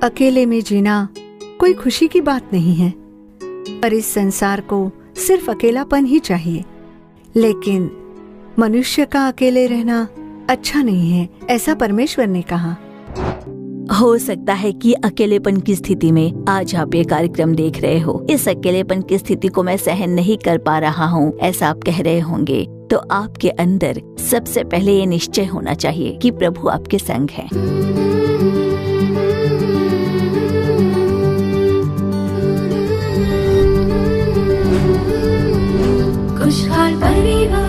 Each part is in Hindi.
अकेले में जीना कोई खुशी की बात नहीं है, पर इस संसार को सिर्फ अकेलापन ही चाहिए। लेकिन मनुष्य का अकेले रहना अच्छा नहीं है, ऐसा परमेश्वर ने कहा। हो सकता है कि अकेलेपन की स्थिति में आज आप ये कार्यक्रम देख रहे हो। इस अकेलेपन की स्थिति को मैं सहन नहीं कर पा रहा हूँ, ऐसा आप कह रहे होंगे। तो आपके अंदर सबसे पहले ये निश्चय होना चाहिए कि प्रभु आपके संग है। खुशहाल परिवार।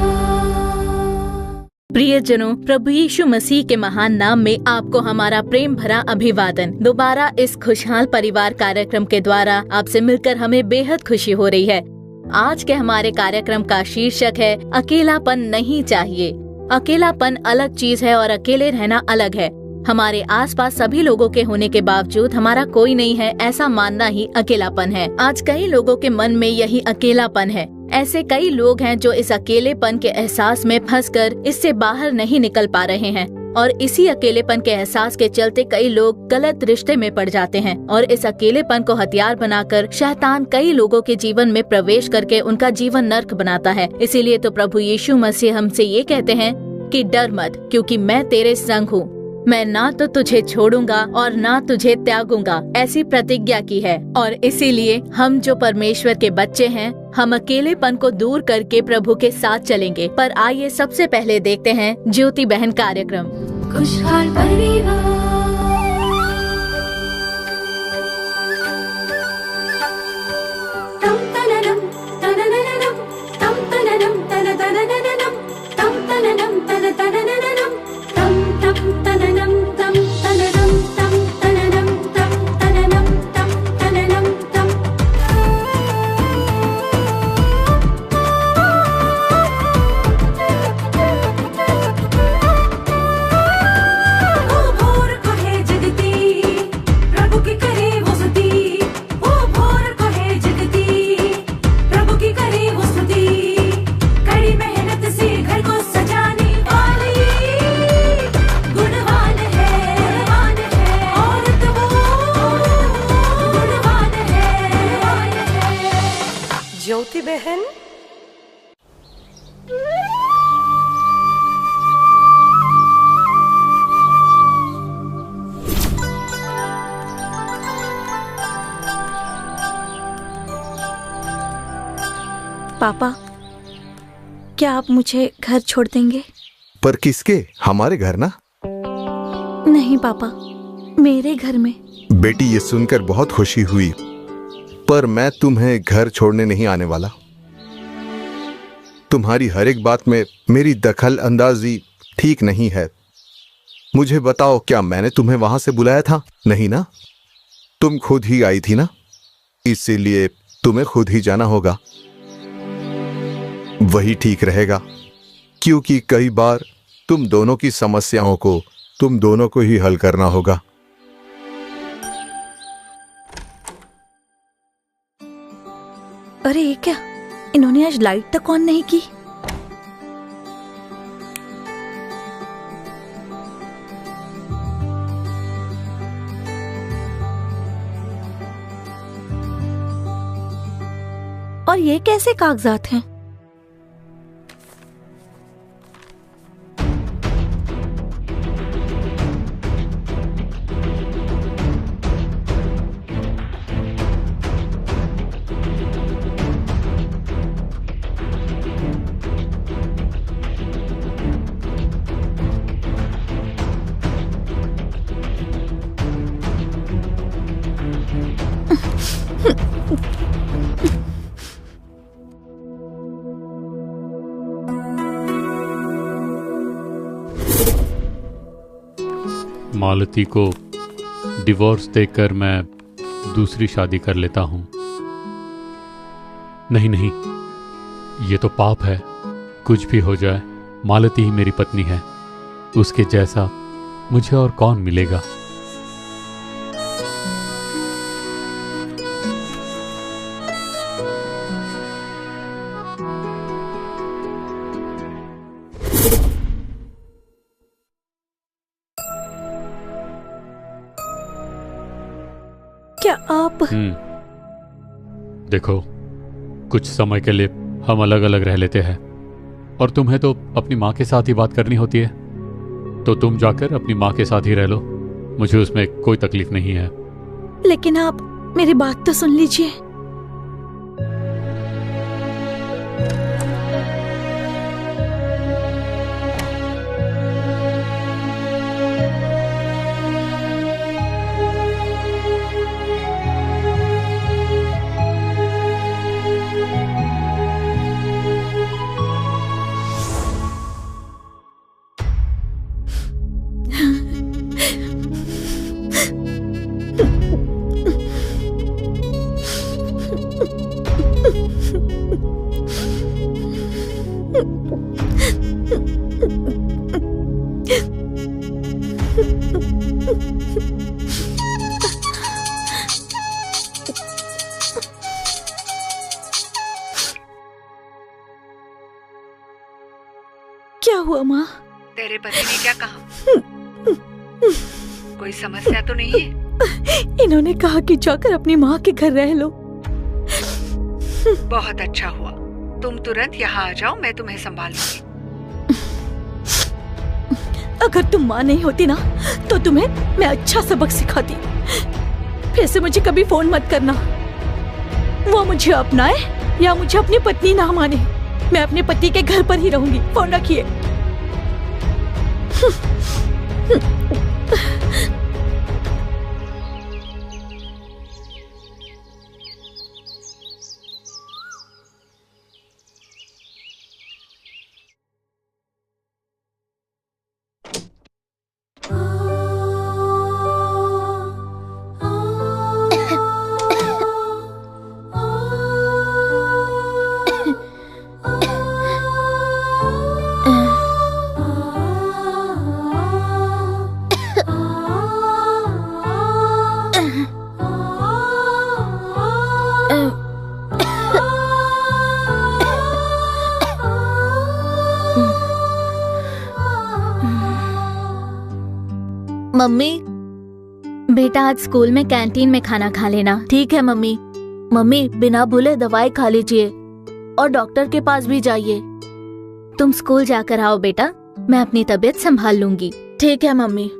प्रियजनों, प्रभु यीशु मसीह के महान नाम में आपको हमारा प्रेम भरा अभिवादन। दोबारा इस खुशहाल परिवार कार्यक्रम के द्वारा आपसे मिलकर हमें बेहद खुशी हो रही है। आज के हमारे कार्यक्रम का शीर्षक है अकेलापन नहीं चाहिए। अकेलापन अलग चीज है और अकेले रहना अलग है। हमारे आसपास सभी लोगों के होने के बावजूद हमारा कोई नहीं है, ऐसा मानना ही अकेलापन है। आज कई लोगों के मन में यही अकेलापन है। ऐसे कई लोग हैं जो इस अकेलेपन के एहसास में फंसकर इससे बाहर नहीं निकल पा रहे हैं, और इसी अकेलेपन के एहसास के चलते कई लोग गलत रिश्ते में पड़ जाते हैं, और इस अकेलेपन को हथियार बनाकर शैतान कई लोगों के जीवन में प्रवेश करके उनका जीवन नर्क बनाता है। इसीलिए तो प्रभु यीशु मसीह हमसे ये कहते हैं कि डर मत, क्योंकि मैं तेरे संग हूँ। मैं ना तो तुझे छोड़ूंगा और ना तुझे त्यागूंगा, ऐसी प्रतिज्ञा की है। और इसीलिए हम जो परमेश्वर के बच्चे हैं, हम अकेलेपन को दूर करके प्रभु के साथ चलेंगे। पर आइए सबसे पहले देखते हैं ज्योति बहन कार्यक्रम खुशहाल परिवार। तम तननम तननननम तम तननम तनतनननम तम तननम तनतनननम तम तम तननम तम तननम तम तननम तम तननम तम तननम तम। वो भोर को है जगती, प्रभु की करे वो स्तुति। वो भोर को है जगती, प्रभु की करे वो स्तुति। कड़ी मेहनत से घर को सजाने वाली गुणवान है औरत वो गुणवान है। ज्योति बहन। पापा, क्या आप मुझे घर छोड़ देंगे? पर किसके? हमारे घर ना। नहीं पापा, मेरे घर में। बेटी, ये सुनकर बहुत खुशी हुई, पर मैं तुम्हें घर छोड़ने नहीं आने वाला। तुम्हारी हर एक बात में मेरी दखल अंदाजी ठीक नहीं है। मुझे बताओ, क्या मैंने तुम्हें वहां से बुलाया था? नहीं ना, तुम खुद ही आई थी ना, इसीलिए तुम्हें खुद ही जाना होगा। वही ठीक रहेगा, क्योंकि कई बार तुम दोनों की समस्याओं को तुम दोनों को ही हल करना होगा। अरे ये क्या, इन्होंने आज लाइट तक ऑन नहीं की। और ये कैसे कागजात हैं? मालती को डिवोर्स देकर मैं दूसरी शादी कर लेता हूं। नहीं नहीं, ये तो पाप है। कुछ भी हो जाए, मालती ही मेरी पत्नी है। उसके जैसा मुझे और कौन मिलेगा। क्या आप? देखो, कुछ समय के लिए हम अलग अलग रह लेते हैं और तुम्हें तो अपनी माँ के साथ ही बात करनी होती है, तो तुम जाकर अपनी माँ के साथ ही रह लो। मुझे उसमें कोई तकलीफ नहीं है। लेकिन आप मेरी बात तो सुन लीजिए। क्या हुआ माँ? तेरे पति ने क्या कहा? कोई समस्या तो नहीं है? इन्होंने कहा कि जाकर अपनी माँ के घर रह लो। बहुत अच्छा हुआ, तुम तुरंत यहाँ आ जाओ, मैं तुम्हें संभाल लूंगी। अगर तुम माँ नहीं होती ना तो तुम्हें मैं अच्छा सबक सिखाती। फिर से मुझे कभी फोन मत करना। वो मुझे अपनाए या मुझे अपनी पत्नी ना माने, मैं अपने पति के घर पर ही रहूंगी। फोन रखिए। मम्मी, बेटा आज स्कूल में कैंटीन में खाना खा लेना। ठीक है मम्मी। मम्मी, बिना भूले दवाई खा लीजिए और डॉक्टर के पास भी जाइए। तुम स्कूल जाकर आओ बेटा, मैं अपनी तबीयत संभाल लूंगी। ठीक है मम्मी।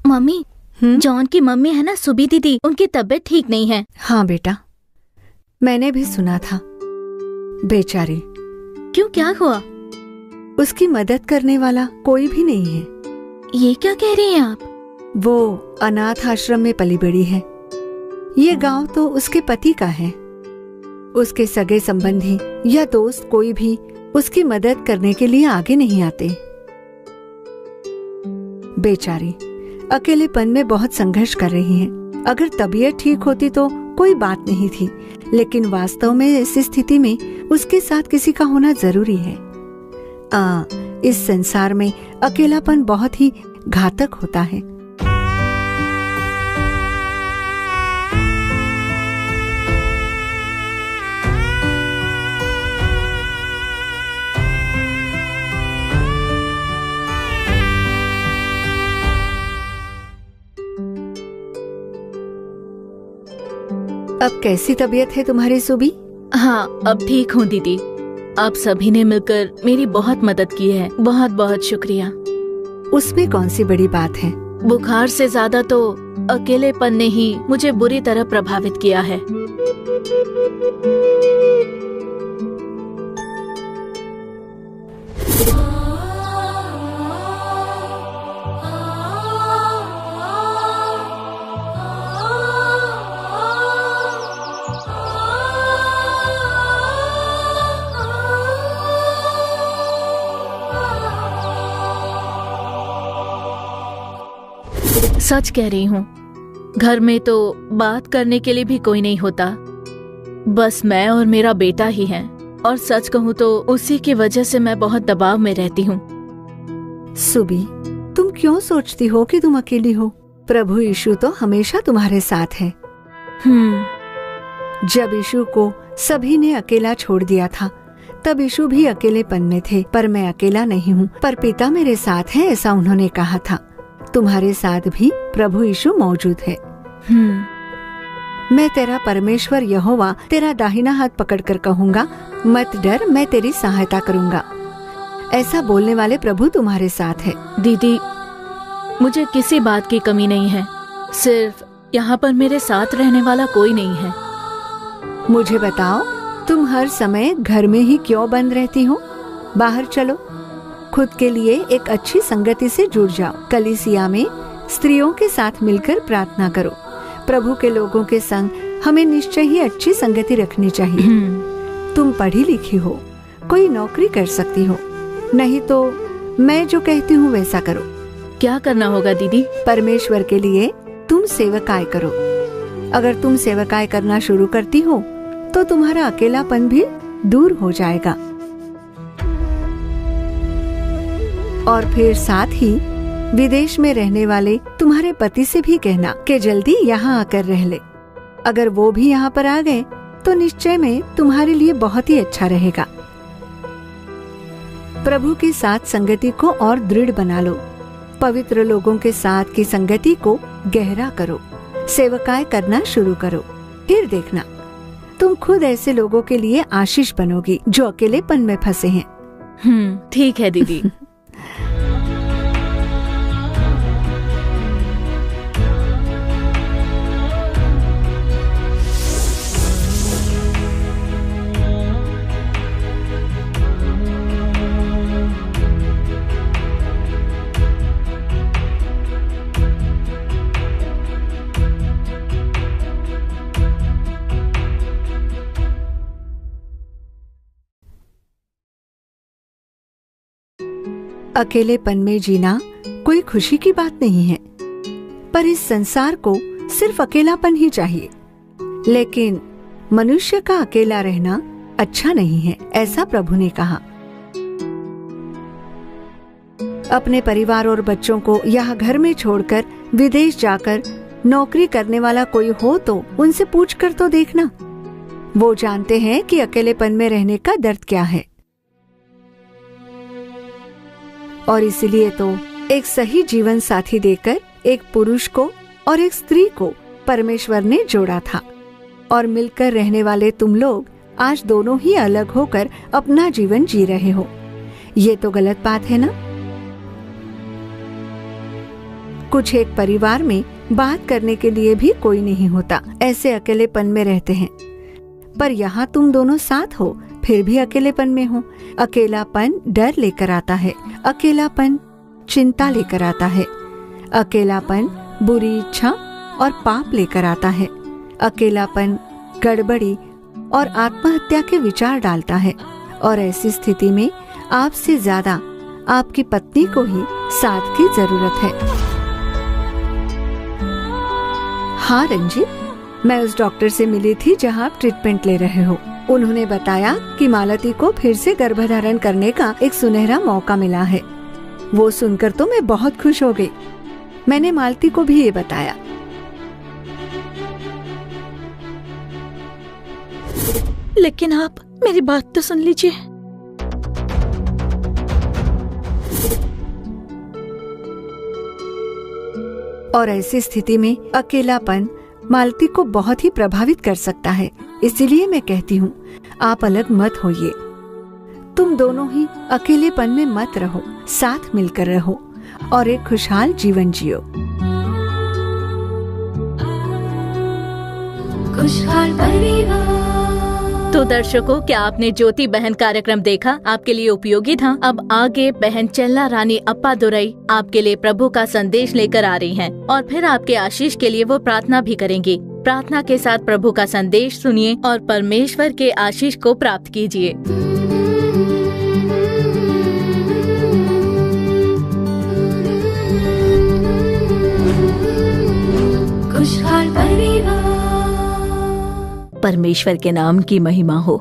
मम्मी, जॉन की मम्मी है ना सुबी दीदी, उनकी तबीयत ठीक नहीं है। हाँ बेटा, मैंने भी सुना था। बेचारी। क्यों, क्या हुआ? उसकी मदद करने वाला कोई भी नहीं है। ये क्या कह रही हैं आप? वो अनाथ आश्रम में पली बड़ी है। ये गांव तो उसके पति का है। उसके सगे संबंधी या दोस्त कोई भी उसकी मदद करने के लिए आगे नहीं आते। बेचारी अकेलेपन में बहुत संघर्ष कर रही हैं। अगर तबीयत ठीक होती तो कोई बात नहीं थी, लेकिन वास्तव में इस स्थिति में उसके साथ किसी का होना जरूरी है। इस संसार में अकेलापन बहुत ही घातक होता है। अब कैसी तबीयत है तुम्हारी सुबी? हाँ, अब ठीक हूँ दीदी। आप सभी ने मिलकर मेरी बहुत मदद की है, बहुत बहुत शुक्रिया। उसमें कौन सी बड़ी बात है? बुखार से ज्यादा तो अकेलेपन ने ही मुझे बुरी तरह प्रभावित किया है। सच कह रही हूँ, घर में तो बात करने के लिए भी कोई नहीं होता, बस मैं और मेरा बेटा ही हैं। और सच कहूँ तो उसी की वजह से मैं बहुत दबाव में रहती हूँ। सुबी, तुम क्यों सोचती हो कि तुम अकेली हो? प्रभु यीशु तो हमेशा तुम्हारे साथ है। जब यीशु को सभी ने अकेला छोड़ दिया था, तब यीशु भी अकेलेपन में थे। पर मैं अकेला नहीं हूँ, पर पिता मेरे साथ है, ऐसा उन्होंने कहा था। तुम्हारे साथ भी प्रभु यीशु मौजूद है। मैं तेरा परमेश्वर यहोवा तेरा दाहिना हाथ पकड़कर कहूँगा, मत डर, मैं तेरी सहायता करूँगा। ऐसा बोलने वाले प्रभु तुम्हारे साथ है। दीदी, मुझे किसी बात की कमी नहीं है, सिर्फ यहाँ पर मेरे साथ रहने वाला कोई नहीं है। मुझे बताओ, तुम हर समय घर में ही क्यों बंद रहती हो? बाहर चलो, खुद के लिए एक अच्छी संगति से जुड़ जाओ। कलीसिया में स्त्रियों के साथ मिलकर प्रार्थना करो। प्रभु के लोगों के संग हमें निश्चय ही अच्छी संगति रखनी चाहिए। तुम पढ़ी लिखी हो, कोई नौकरी कर सकती हो, नहीं तो मैं जो कहती हूँ वैसा करो। क्या करना होगा दीदी? परमेश्वर के लिए तुम सेवकाई करो। अगर तुम सेवकाई करना शुरू करती हो तो तुम्हारा अकेलापन भी दूर हो जाएगा। और फिर साथ ही विदेश में रहने वाले तुम्हारे पति से भी कहना कि जल्दी यहाँ आकर रह ले। अगर वो भी यहाँ पर आ गए तो निश्चय में तुम्हारे लिए बहुत ही अच्छा रहेगा। प्रभु के साथ संगति को और दृढ़ बना लो। पवित्र लोगों के साथ की संगति को गहरा करो। सेवकाई करना शुरू करो। फिर देखना, तुम खुद ऐसे लोगों के लिए आशीष बनोगी जो अकेलेपन में फंसे हैं। ठीक है दीदी। अकेलेपन में जीना कोई खुशी की बात नहीं है, पर इस संसार को सिर्फ अकेलापन ही चाहिए। लेकिन मनुष्य का अकेला रहना अच्छा नहीं है, ऐसा प्रभु ने कहा। अपने परिवार और बच्चों को यहाँ घर में छोड़कर विदेश जाकर नौकरी करने वाला कोई हो तो उनसे पूछकर तो देखना। वो जानते हैं कि अकेलेपन में रहने का दर्द क्या है। और इसलिए तो एक सही जीवन साथी देकर एक पुरुष को और एक स्त्री को परमेश्वर ने जोड़ा था। और मिलकर रहने वाले तुम लोग आज दोनों ही अलग होकर अपना जीवन जी रहे हो। ये तो गलत बात है ना? कुछ एक परिवार में बात करने के लिए भी कोई नहीं होता, ऐसे अकेलेपन में रहते हैं। पर यहाँ तुम दोनों साथ हो, फिर भी अकेलेपन में हो। अकेलापन डर लेकर आता है, अकेलापन चिंता लेकर आता है, अकेलापन बुरी इच्छा और पाप लेकर आता है, अकेलापन गड़बड़ी और आत्महत्या के विचार डालता है। और ऐसी स्थिति में आपसे ज्यादा आपकी पत्नी को ही साथ की जरूरत है। हाँ रंजीत, मैं उस डॉक्टर से मिली थी जहाँ आप ट्रीटमेंट ले रहे हो। उन्होंने बताया कि मालती को फिर से गर्भधारण करने का एक सुनहरा मौका मिला है। वो सुनकर तो मैं बहुत खुश हो गई। मैंने मालती को भी ये बताया। लेकिन आप मेरी बात तो सुन लीजिए। और ऐसी स्थिति में अकेलापन मालती को बहुत ही प्रभावित कर सकता है। इसीलिए मैं कहती हूँ, आप अलग मत होइए। तुम दोनों ही अकेलेपन में मत रहो, साथ मिलकर रहो और एक खुशहाल जीवन जियो। खुशहाल परिवार। तो दर्शकों, क्या आपने ज्योति बहन कार्यक्रम देखा? आपके लिए उपयोगी था? अब आगे बहन चल्ला रानी अप्पा दुरई आपके लिए प्रभु का संदेश लेकर आ रही हैं और फिर आपके आशीष के लिए वो प्रार्थना भी करेंगी। प्रार्थना के साथ प्रभु का संदेश सुनिए और परमेश्वर के आशीष को प्राप्त कीजिए। परिवार। परमेश्वर के नाम की महिमा हो।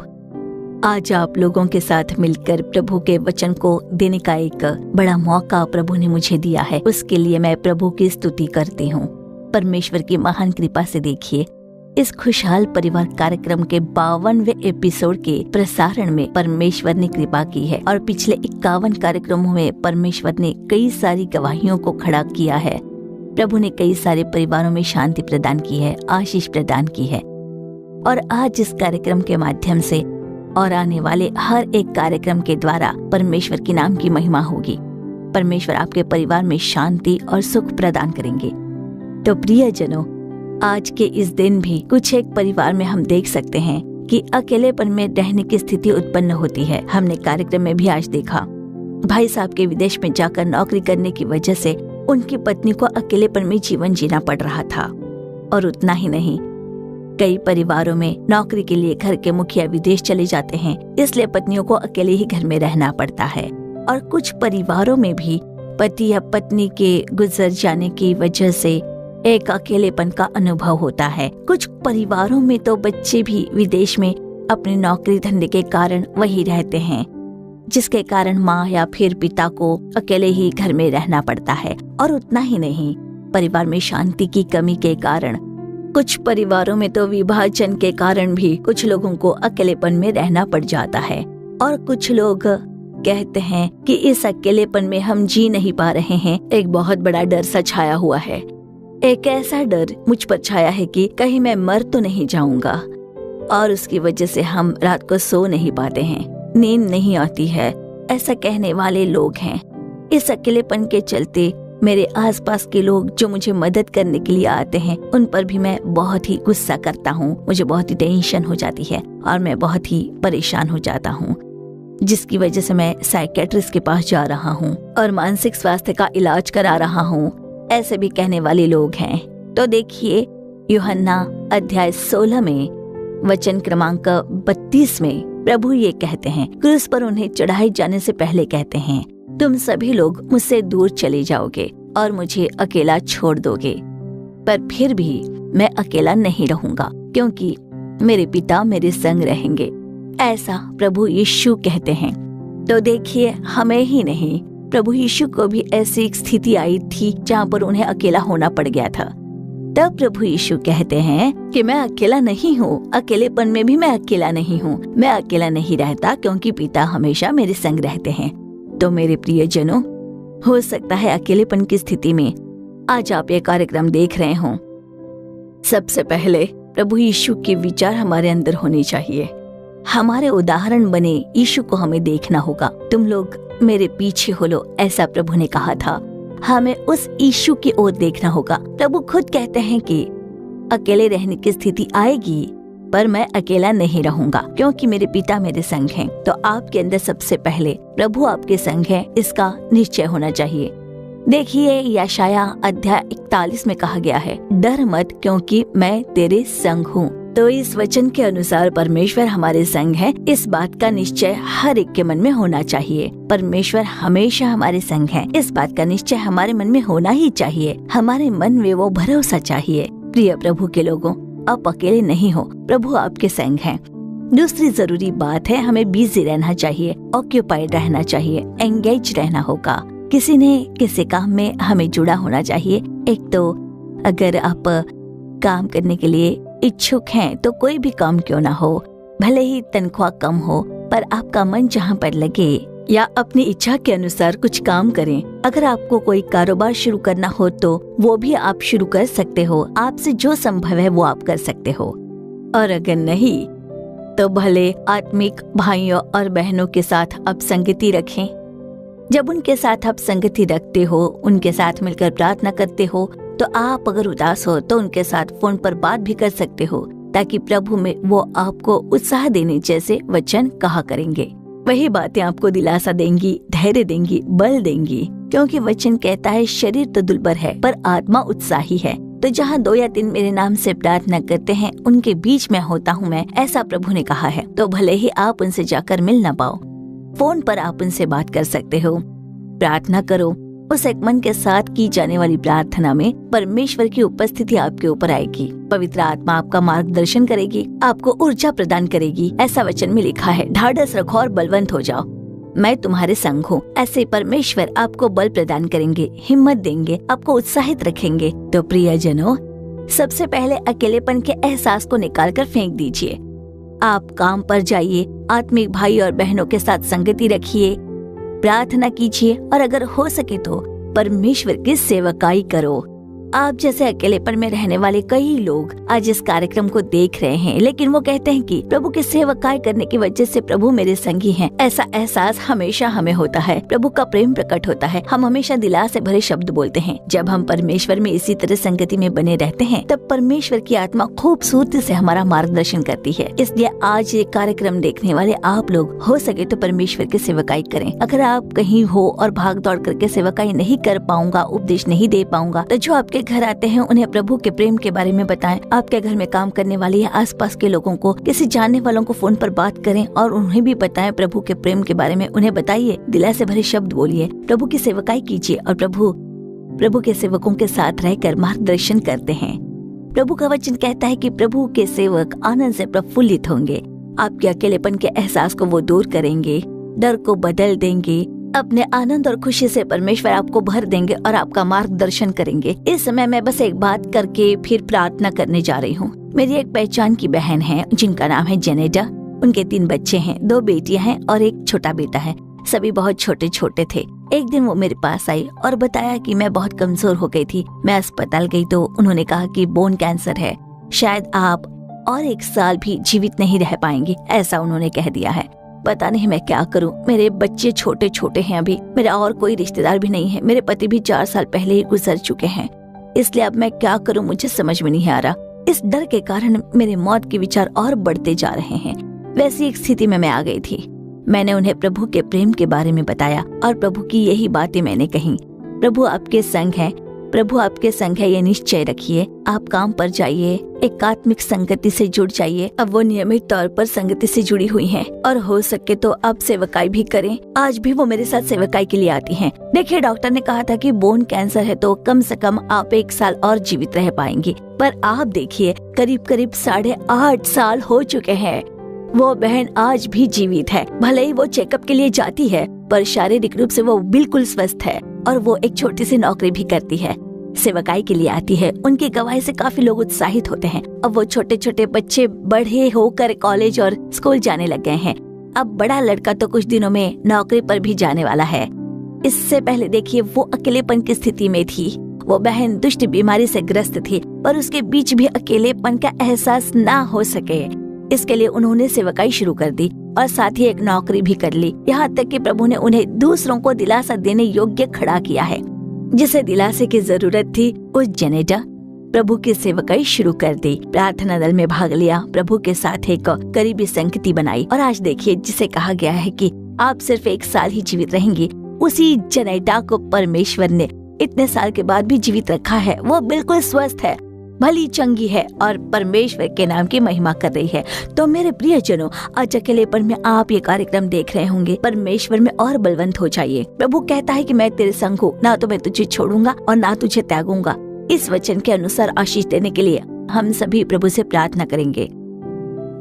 आज आप लोगों के साथ मिलकर प्रभु के वचन को देने का एक बड़ा मौका प्रभु ने मुझे दिया है, उसके लिए मैं प्रभु की स्तुति करती हूँ। परमेश्वर की महान कृपा से देखिए, इस खुशहाल परिवार कार्यक्रम के 52वें एपिसोड के प्रसारण में परमेश्वर ने कृपा की है और पिछले 51 कार्यक्रमों में परमेश्वर ने कई सारी गवाहियों को खड़ा किया है। प्रभु ने कई सारे परिवारों में शांति प्रदान की है, आशीष प्रदान की है। और आज इस कार्यक्रम के माध्यम से और आने वाले हर एक कार्यक्रम के द्वारा परमेश्वर के नाम की महिमा होगी। परमेश्वर आपके परिवार में शांति और सुख प्रदान करेंगे। तो प्रियजनों, आज के इस दिन भी कुछ एक परिवार में हम देख सकते हैं कि अकेलेपन में रहने की स्थिति उत्पन्न होती है। हमने कार्यक्रम में भी आज देखा, भाई साहब के विदेश में जाकर नौकरी करने की वजह से उनकी पत्नी को अकेलेपन में जीवन जीना पड़ रहा था। और उतना ही नहीं, कई परिवारों में नौकरी के लिए घर के मुखिया विदेश चले जाते हैं, इसलिए पत्नियों को अकेले ही घर में रहना पड़ता है। और कुछ परिवारों में भी पति या पत्नी के गुजर जाने की वजह से एक अकेलेपन का अनुभव होता है। कुछ परिवारों में तो बच्चे भी विदेश में अपनी नौकरी धंधे के कारण वही रहते हैं, जिसके कारण माँ या फिर पिता को अकेले ही घर में रहना पड़ता है। और उतना ही नहीं, परिवार में शांति की कमी के कारण कुछ परिवारों में तो विभाजन के कारण भी कुछ लोगों को अकेलेपन में रहना पड़ जाता है। और कुछ लोग कहते हैं कि इस अकेलेपन में हम जी नहीं पा रहे हैं। एक बहुत बड़ा डर सा छाया हुआ है। एक ऐसा डर मुझ पर छाया है कि कहीं मैं मर तो नहीं जाऊंगा, और उसकी वजह से हम रात को सो नहीं पाते हैं, नींद नहीं आती है, ऐसा कहने वाले लोग हैं। इस अकेलेपन के चलते मेरे आसपास के लोग जो मुझे मदद करने के लिए आते हैं, उन पर भी मैं बहुत ही गुस्सा करता हूँ। मुझे बहुत ही टेंशन हो जाती है और मैं बहुत ही परेशान हो जाता हूँ, जिसकी वजह से मैं साइकेट्रिस्ट के पास जा रहा हूँ और मानसिक स्वास्थ्य का इलाज करा रहा हूँ, ऐसे भी कहने वाले लोग हैं। तो देखिए, यूहन्ना अध्याय 16 में वचन क्रमांक 32 में प्रभु ये कहते हैं, क्रूस पर उन्हें चढ़ाए जाने से पहले कहते हैं, तुम सभी लोग मुझसे दूर चले जाओगे और मुझे अकेला छोड़ दोगे, पर फिर भी मैं अकेला नहीं रहूंगा, क्योंकि मेरे पिता मेरे संग रहेंगे, ऐसा प्रभु यीशु कहते हैं। तो देखिए, हमें ही नहीं, प्रभु यीशु को भी ऐसी एक स्थिति आई थी जहाँ पर उन्हें अकेला होना पड़ गया था। तब प्रभु यीशु कहते हैं कि मैं अकेला नहीं हूँ, अकेलेपन में भी मैं अकेला नहीं हूँ, मैं अकेला नहीं रहता क्योंकि पिता हमेशा मेरे संग रहते हैं। तो मेरे प्रियजनों, हो सकता है अकेलेपन की स्थिति में आज आप ये कार्यक्रम देख रहे हो। सबसे पहले प्रभु यीशु के विचार हमारे अंदर होने चाहिए, हमारे उदाहरण बने यीशु को हमें देखना होगा। तुम लोग मेरे पीछे हो लो, ऐसा प्रभु ने कहा था। हमें उस यीशु की ओर देखना होगा। प्रभु खुद कहते हैं कि अकेले रहने की स्थिति आएगी, पर मैं अकेला नहीं रहूंगा क्योंकि मेरे पिता मेरे संग हैं। तो आपके अंदर सबसे पहले प्रभु आपके संग है, इसका निश्चय होना चाहिए। देखिए, यशाया अध्याय 41 में कहा गया है, डर मत क्योंकि मैं तेरे संग हूँ। तो इस वचन के अनुसार परमेश्वर हमारे संग है, इस बात का निश्चय हर एक के मन में होना चाहिए। परमेश्वर हमेशा हमारे संग है, इस बात का निश्चय हमारे मन में होना ही चाहिए। हमारे मन में वो भरोसा चाहिए। प्रिय प्रभु के लोगों, आप अकेले नहीं हो, प्रभु आपके संग हैं। दूसरी जरूरी बात है, हमें बिजी रहना चाहिए, ऑक्यूपाइड रहना चाहिए, एंगेज रहना होगा। किसी ने किसी काम में हमें जुड़ा होना चाहिए। एक तो अगर आप काम करने के लिए इच्छुक हैं तो कोई भी काम क्यों ना हो, भले ही तनख्वाह कम हो, पर आपका मन जहाँ पर लगे या अपनी इच्छा के अनुसार कुछ काम करें। अगर आपको कोई कारोबार शुरू करना हो तो वो भी आप शुरू कर सकते हो। आपसे जो संभव है वो आप कर सकते हो। और अगर नहीं तो भले आत्मिक भाइयों और बहनों के साथ आप संगति रखें। जब उनके साथ आप संगति रखते हो, उनके साथ मिलकर प्रार्थना करते हो, तो आप अगर उदास हो तो उनके साथ फोन पर बात भी कर सकते हो, ताकि प्रभु में वो आपको उत्साह देने जैसे वचन कहा करेंगे। वही बातें आपको दिलासा देंगी, धैर्य देंगी, बल देंगी, क्योंकि वचन कहता है शरीर तो दुर्बल है पर आत्मा उत्साही है। तो जहाँ 2 या 3 मेरे नाम से प्रार्थना करते हैं उनके बीच में होता हूँ मैं, ऐसा प्रभु ने कहा है। तो भले ही आप उनसे जाकर मिल ना पाओ, फोन पर आप उनसे बात कर सकते हो। प्रार्थना करो, उस एक मन के साथ की जाने वाली प्रार्थना में परमेश्वर की उपस्थिति आपके ऊपर आएगी। पवित्र आत्मा आपका मार्गदर्शन करेगी, आपको ऊर्जा प्रदान करेगी। ऐसा वचन में लिखा है, ढाढ़स रखो और बलवंत हो जाओ, मैं तुम्हारे संग हूँ। ऐसे परमेश्वर आपको बल प्रदान करेंगे, हिम्मत देंगे, आपको उत्साहित रखेंगे। तो प्रियजनों, सबसे पहले अकेलेपन के एहसास को निकालकर फेंक दीजिए। आप काम पर जाइए, आत्मिक भाई और बहनों के साथ संगति रखिए, प्रार्थना कीजिए और अगर हो सके तो परमेश्वर की सेवकाई करो। आप जैसे अकेलेपन में रहने वाले कई लोग आज इस कार्यक्रम को देख रहे हैं, लेकिन वो कहते हैं कि प्रभु की सेवकाई करने की वजह से प्रभु मेरे संगी हैं। ऐसा एहसास हमेशा हमें होता है, प्रभु का प्रेम प्रकट होता है। हम हमेशा दिलास से भरे शब्द बोलते हैं। जब हम परमेश्वर में इसी तरह संगति में बने रहते हैं, तब परमेश्वर की आत्मा खूबसूरती से हमारा मार्गदर्शन करती है। इसलिए आज ये कार्यक्रम देखने वाले आप लोग हो सके तो परमेश्वर की सेवकाई करें। अगर आप कहीं हो और भाग दौड़ करके सेवकाई नहीं कर पाऊंगा, उपदेश नहीं दे पाऊंगा, तो जो आपके घर आते हैं उन्हें प्रभु के प्रेम के बारे में बताएं। आपके घर में काम करने वाले या आसपास के लोगों को, किसी जानने वालों को फोन पर बात करें और उन्हें भी बताएं प्रभु के प्रेम के बारे में। उन्हें बताइए, दिला से भरे शब्द बोलिए, प्रभु की सेवकाई कीजिए और प्रभु के सेवकों के साथ रहकर मार्गदर्शन करते हैं। प्रभु का वचन कहता है कि प्रभु के सेवक आनंद से प्रफुल्लित होंगे। आपके अकेलेपन के एहसास को वो दूर करेंगे, डर को बदल देंगे। अपने आनंद और खुशी से परमेश्वर आपको भर देंगे और आपका मार्गदर्शन करेंगे। इस समय मैं बस एक बात करके फिर प्रार्थना करने जा रही हूँ। मेरी एक पहचान की बहन है जिनका नाम है जेनेडा। उनके 3 बच्चे हैं, 2 बेटियां हैं और एक छोटा बेटा है। सभी बहुत छोटे छोटे थे। एक दिन वो मेरे पास आई और बताया कि मैं बहुत कमजोर हो गई थी। मैं अस्पताल गई तो उन्होंने कहा कि बोन कैंसर है, शायद आप और 1 साल भी जीवित नहीं रह पाएंगी, ऐसा उन्होंने कह दिया है। पता नहीं मैं क्या करूं। मेरे बच्चे छोटे छोटे हैं, अभी मेरा और कोई रिश्तेदार भी नहीं है। मेरे पति भी 4 साल पहले ही गुजर चुके हैं। इसलिए अब मैं क्या करूं, मुझे समझ में नहीं आ रहा। इस डर के कारण मेरे मौत के विचार और बढ़ते जा रहे हैं। वैसी एक स्थिति में मैं आ गई थी। मैंने उन्हें प्रभु के प्रेम के बारे में बताया और प्रभु की यही बातें मैंने कही। प्रभु आपके संग है, प्रभु आपके संग है, ये निश्चय रखिए। आप काम पर जाइए, एकात्मिक संगति से जुड़ जाइए। अब वो नियमित तौर पर संगति से जुड़ी हुई हैं और हो सके तो अब सेवकाई भी करें। आज भी वो मेरे साथ सेवकाई के लिए आती हैं। देखिए, डॉक्टर ने कहा था कि बोन कैंसर है तो कम से कम आप 1 साल और जीवित रह पाएंगी, पर आप देखिए करीब 8.5 साल हो चुके हैं। वो बहन आज भी जीवित है। भले ही वो चेकअप के लिए जाती है, पर शारीरिक रूप से वो बिल्कुल स्वस्थ है और वो एक छोटी सी नौकरी भी करती है। सेवकाई के लिए आती है। उनकी गवाही से काफी लोग उत्साहित होते हैं। अब वो छोटे छोटे बच्चे बड़े होकर कॉलेज और स्कूल जाने लग गए हैं। अब बड़ा लड़का तो कुछ दिनों में नौकरी पर भी जाने वाला है। इससे पहले देखिए, वो अकेलेपन की स्थिति में थी। वो बहन दुष्ट बीमारी से ग्रस्त थी, पर उसके बीच भी अकेलेपन का एहसास ना हो सके, इसके लिए उन्होंने सेवकाई शुरू कर दी और साथ ही एक नौकरी भी कर ली। यहाँ तक कि प्रभु ने उन्हें दूसरों को दिलासा देने योग्य खड़ा किया है। जिसे दिलासे की जरूरत थी, उस जेनेडा प्रभु की सेवकाई शुरू कर दी। प्रार्थना दल में भाग लिया, प्रभु के साथ एक करीबी संगति बनाई और आज देखिए, जिसे कहा गया है कि आप सिर्फ 1 साल ही जीवित रहेंगी, उसी जेनेडा को परमेश्वर ने इतने साल के बाद भी जीवित रखा है। वो बिल्कुल स्वस्थ है, भली चंगी है और परमेश्वर के नाम की महिमा कर रही है। तो मेरे प्रियजनों, आज अकेलेपन में आप ये कार्यक्रम देख रहे होंगे, परमेश्वर में और बलवंत हो जाइए। प्रभु कहता है कि मैं तेरे संग हूँ, ना तो मैं तुझे छोड़ूंगा और ना तुझे त्यागूंगा। इस वचन के अनुसार आशीष देने के लिए हम सभी प्रभु से प्रार्थना करेंगे।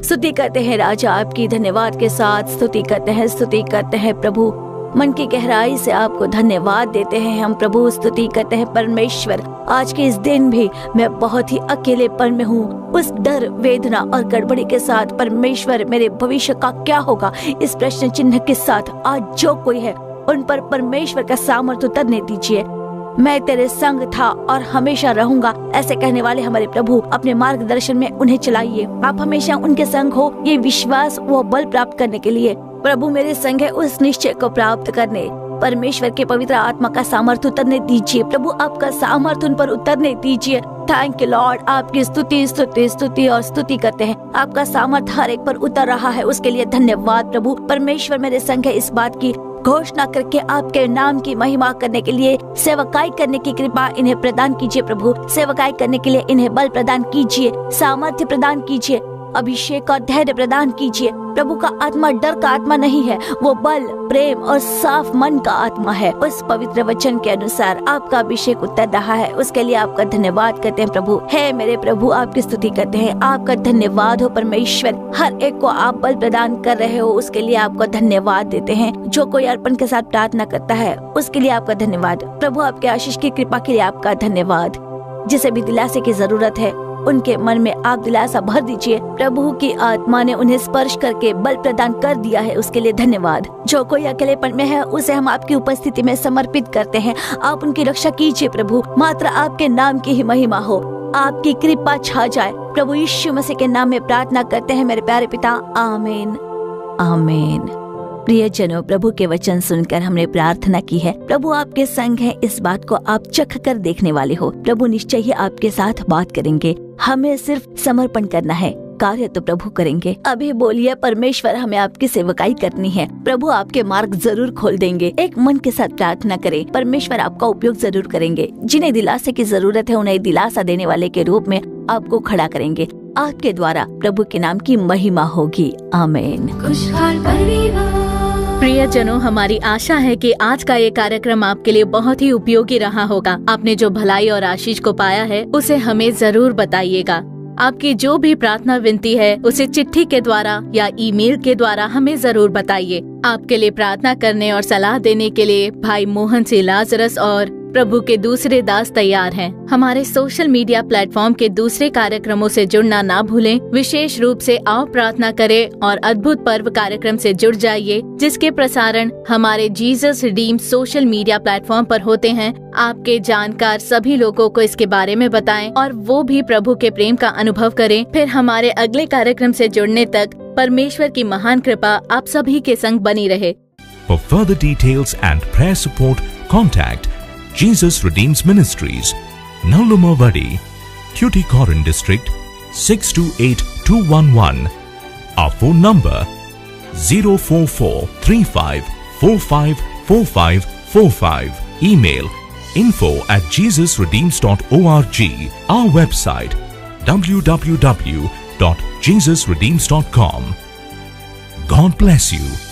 स्तुति करते हैं राजा आपकी, धन्यवाद के साथ स्तुति करते हैं प्रभु। मन की गहराई से आपको धन्यवाद देते हैं हम प्रभु। स्तुति करते हैं परमेश्वर, आज के इस दिन भी मैं बहुत ही अकेलेपन में हूँ। उस डर, वेदना और गड़बड़ी के साथ परमेश्वर, मेरे भविष्य का क्या होगा, इस प्रश्न चिन्ह के साथ आज जो कोई है उन पर परमेश्वर का सामर्थ्य उतरने दीजिए। मैं तेरे संग था और हमेशा रहूंगा, ऐसे कहने वाले हमारे प्रभु अपने मार्गदर्शन में उन्हें चलाइए। आप हमेशा उनके संग हो, ये विश्वास वो बल प्राप्त करने के लिए प्रभु मेरे संग है, उस निश्चय को प्राप्त करने परमेश्वर के पवित्र आत्मा का सामर्थ्य उतरने दीजिए। प्रभु आपका सामर्थ्य उन पर उतरने दीजिए। थैंक यू लॉर्ड, आपकी स्तुति और स्तुति करते हैं। आपका सामर्थ्य हर एक पर उतर रहा है, उसके लिए धन्यवाद प्रभु। परमेश्वर मेरे संग है, इस बात की घोषणा करके आपके नाम की महिमा करने के लिए सेवकाई करने की कृपा इन्हें प्रदान कीजिए प्रभु। सेवकाई करने के लिए इन्हें बल प्रदान कीजिए, सामर्थ्य प्रदान कीजिए अभिषेक और धैर्य प्रदान कीजिए। प्रभु का आत्मा डर का आत्मा नहीं है, वो बल, प्रेम और साफ मन का आत्मा है। उस पवित्र वचन के अनुसार आपका अभिषेक उतर रहा है, उसके लिए आपका धन्यवाद करते हैं प्रभु। हे मेरे प्रभु, आपकी स्तुति करते हैं। आपका धन्यवाद हो परमेश्वर, हर एक को आप बल प्रदान कर रहे हो, उसके लिए आपको धन्यवाद देते हैं। जो कोई अर्पण के साथ प्रार्थना करता है उसके लिए आपका धन्यवाद प्रभु। आपके आशीष की कृपा के लिए आपका धन्यवाद। जिसे भी दिलासे की जरूरत है उनके मन में आप दिलासा भर दीजिए। प्रभु की आत्मा ने उन्हें स्पर्श करके बल प्रदान कर दिया है, उसके लिए धन्यवाद। जो कोई अकेलेपन में है उसे हम आपकी उपस्थिति में समर्पित करते हैं। आप उनकी रक्षा कीजिए प्रभु, मात्र आपके नाम की ही महिमा हो, आपकी कृपा छा जाए। प्रभु यीशु मसीह के नाम में प्रार्थना करते हैं मेरे प्यारे पिता, आमीन आमीन। प्रियजनों, प्रभु के वचन सुनकर हमने प्रार्थना की है। प्रभु आपके संग है, इस बात को आप चख कर देखने वाले हो। प्रभु निश्चय ही आपके साथ बात करेंगे, हमें सिर्फ समर्पण करना है, कार्य तो प्रभु करेंगे। अभी बोलिए, परमेश्वर हमें आपकी सेवकाई करनी है। प्रभु आपके मार्ग जरूर खोल देंगे। एक मन के साथ प्रार्थना करें, परमेश्वर आपका उपयोग जरूर करेंगे। जिन्हें दिलासे की जरूरत है उन्हें दिलासा देने वाले के रूप में आपको खड़ा करेंगे। आपके द्वारा प्रभु के नाम की महिमा होगी, आमीन। खुशहाल परिवार। प्रियजनों, हमारी आशा है कि आज का ये कार्यक्रम आपके लिए बहुत ही उपयोगी रहा होगा। आपने जो भलाई और आशीष को पाया है उसे हमें जरूर बताइएगा। आपकी जो भी प्रार्थना विनती है उसे चिट्ठी के द्वारा या ईमेल के द्वारा हमें जरूर बताइए। आपके लिए प्रार्थना करने और सलाह देने के लिए भाई मोहन सिंह लाजरस और प्रभु के दूसरे दास तैयार हैं। हमारे सोशल मीडिया प्लेटफॉर्म के दूसरे कार्यक्रमों से जुड़ना ना भूलें। विशेष रूप से आओ प्रार्थना करें और अद्भुत पर्व कार्यक्रम से जुड़ जाइए, जिसके प्रसारण हमारे Jesus redeem social media platform पर होते हैं। आपके जानकार सभी लोगों को इसके बारे में बताएं और वो भी प्रभु के प्रेम का अनुभव करें। फिर हमारे अगले कार्यक्रम से जुड़ने तक परमेश्वर की महान कृपा आप सभी के संग बनी रहे। For further details and prayer support, contact Jesus Redeems Ministries, Nallumavadi, Tuticorin District, 628211. Our phone number 04435454545. Email info@jesusredeems.org. Our website www.jesusredeems.com. God bless you.